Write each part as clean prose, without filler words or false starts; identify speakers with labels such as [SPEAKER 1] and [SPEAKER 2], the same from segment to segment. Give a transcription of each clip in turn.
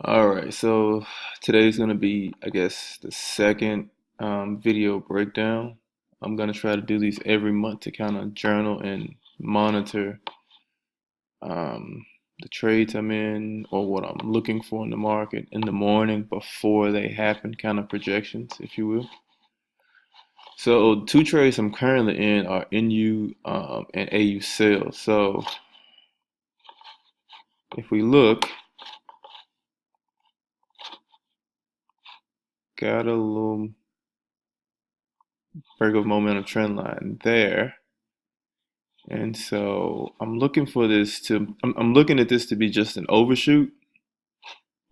[SPEAKER 1] All right, so today's gonna be, I guess, the second video breakdown. I'm gonna try to do these every month to kind of journal and monitor um, the trades I'm in or what I'm looking for in the market in the morning before they happen, kind of projections, if you will. So two trades I'm currently in are NU and AU sales. So if we look, got a little break of momentum trend line there. And so I'm looking at this to be just an overshoot,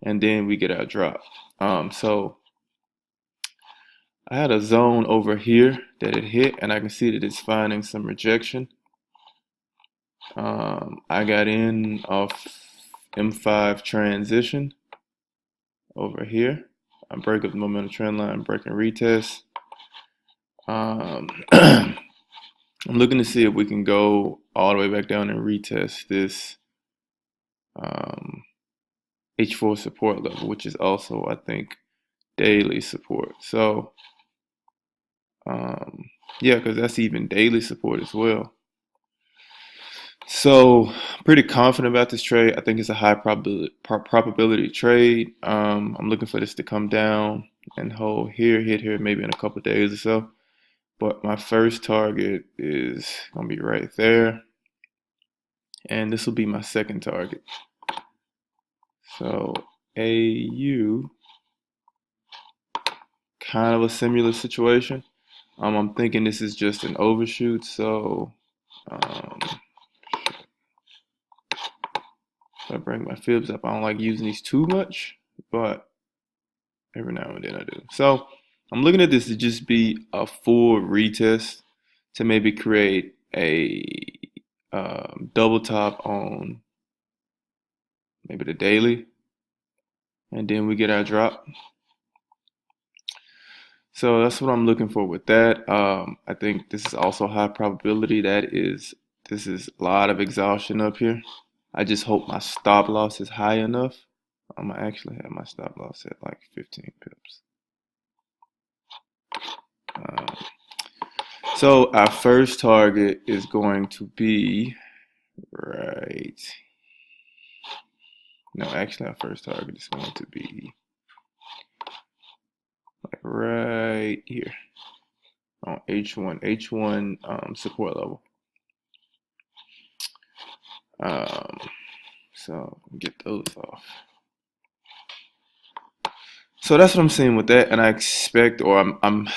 [SPEAKER 1] and then we get our drop. So I had a zone over here that it hit, and I can see that it's finding some rejection. I got in off M5 transition over here. I break up the momentum trend line, break and retest. I'm looking to see if we can go all the way back down and retest this um, H4 support level, which is also, I think, daily support. So, um, yeah, because that's even daily support as well. So, pretty confident about this trade. I think it's a high probability trade. I'm looking for this to come down and hold here, hit here, maybe in a couple of days or so. But my first target is gonna be right there, and this will be my second target. So, AU, kind of a similar situation. I'm thinking this is just an overshoot, so um, if I bring my fibs up, I don't like using these too much, but every now and then I do. So I'm looking at this to just be a full retest to maybe create a double top on maybe the daily, and then we get our drop. So that's what I'm looking for with that. I think this is also high probability. This is a lot of exhaustion up here. I just hope my stop loss is high enough. I actually have my stop loss at like 15 pips. Uh, so our first target is going to be right. No, actually our first target is going to be like right here on H1 support level. Um, so get those off. So that's what I'm seeing with that, and I expect, or I'm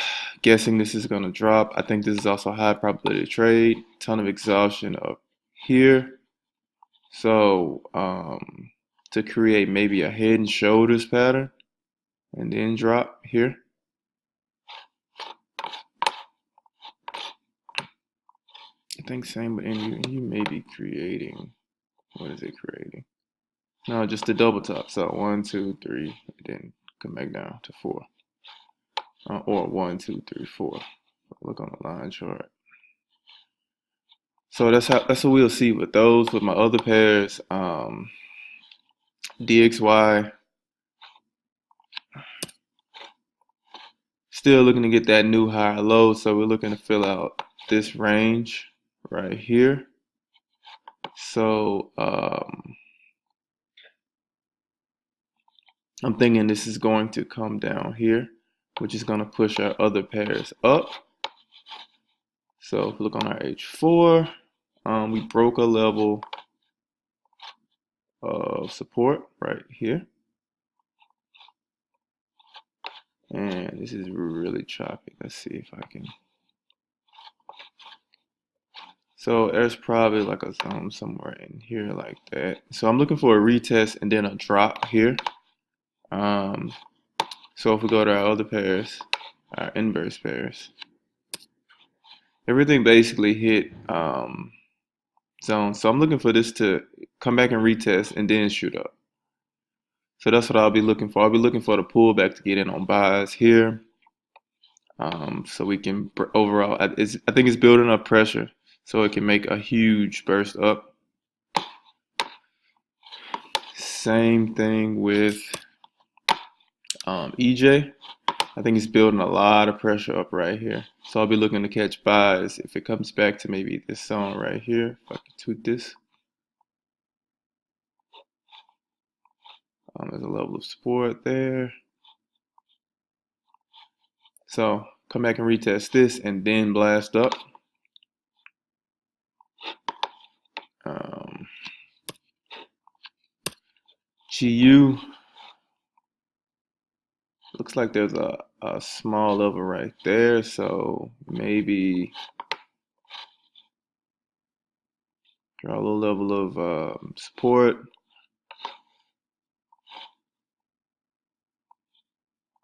[SPEAKER 1] guessing this is gonna drop. I think this is also a high probability trade. Ton of exhaustion up here. So to create maybe a head and shoulders pattern, and then drop here. I think same with NU. NU may be creating. What is it creating? No, just a double top. So 1, 2, 3, and then come back down to 4. Or 1, 2, 3, 4. Look on the line chart. So that's what we'll see with those. With my other pairs, DXY still looking to get that new higher low. So we're looking to fill out this range right here. So I'm thinking this is going to come down here, which is going to push our other pairs up. So if we look on our H4, we broke a level of support right here. And this is really choppy. Let's see if I can. So there's probably like a zone somewhere in here like that. So I'm looking for a retest and then a drop here. So if we go to our other pairs, our inverse pairs, everything basically hit zone. So I'm looking for this to come back and retest and then shoot up. So that's what I'll be looking for. I'll be looking for the pullback to get in on buys here. So we can overall, I think it's building up pressure so it can make a huge burst up. Same thing with EJ. I think he's building a lot of pressure up right here. So I'll be looking to catch buys if it comes back to maybe this zone right here. If I can tweak this. There's a level of support there. So come back and retest this and then blast up. GU. Looks like there's a small level right there. So maybe draw a little level of support.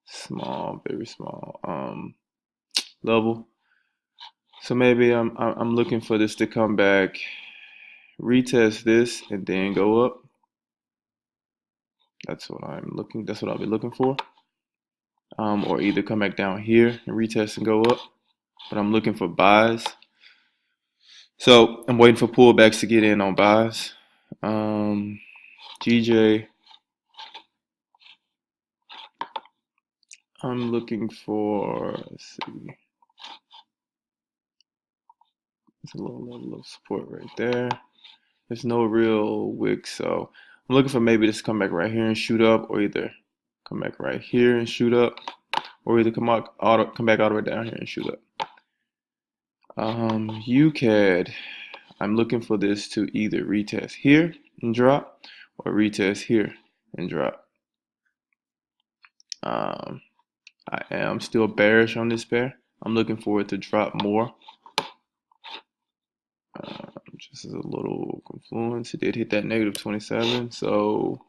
[SPEAKER 1] Small, very small level. So maybe I'm looking for this to come back, retest this, and then go up. That's what I'll be looking for. Or either come back down here and retest and go up. But I'm looking for buys. So I'm waiting for pullbacks to get in on buys. GJ. I'm looking for, let's see. There's a low level of support right there. There's no real wick, so I'm looking for maybe this come back right here and shoot up, or either come back right here and shoot up, or either come back all the way down here and shoot up. UCAD, I'm looking for this to either retest here and drop, or retest here and drop. I am still bearish on this pair. I'm looking for it to drop more. Just as a little confluence, it did hit that negative 27, so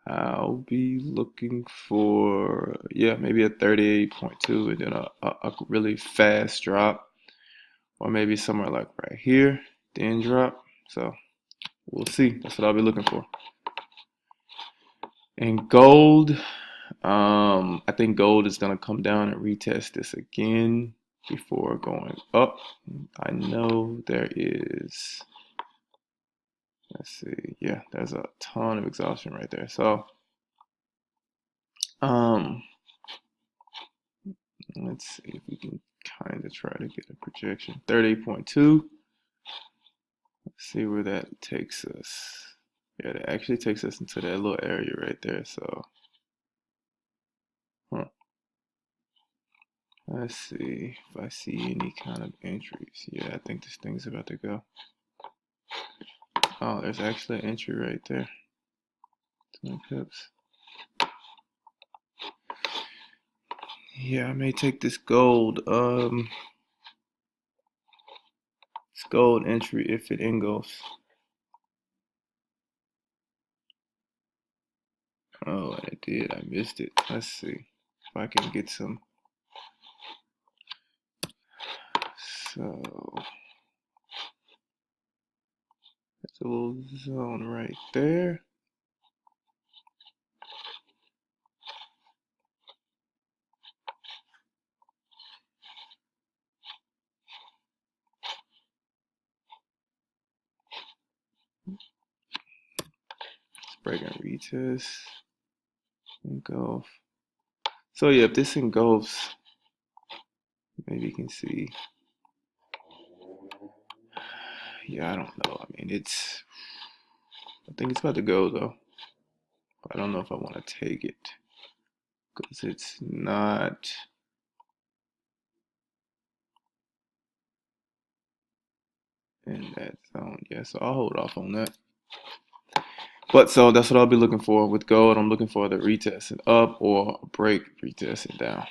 [SPEAKER 1] I'll be looking for, yeah, maybe a 38.2 and then a really fast drop, or maybe somewhere like right here, then drop. So we'll see. That's what I'll be looking for. And gold, I think gold is gonna come down and retest this again before going up. I know there is, let's see, yeah, there's a ton of exhaustion right there. So let's see if we can kind of try to get a projection. 38.2. Let's see where that takes us. Yeah, that actually takes us into that little area right there. So let's see if I see any kind of entries. Yeah, I think this thing's about to go. Oh, there's actually an entry right there. 20 pips. Yeah, I may take this gold. This gold entry if it engulfs. Oh, I did. I missed it. Let's see if I can get some. So that's a little zone right there. Break and retest. Engulf. So yeah, if this engulfs, maybe you can see. Yeah, I don't know. I mean, I think it's about to go though. I don't know if I want to take it because it's not. In that zone. Yeah, so I'll hold off on that. But so that's what I'll be looking for with gold. I'm looking for the retest it up or a break, retest it down.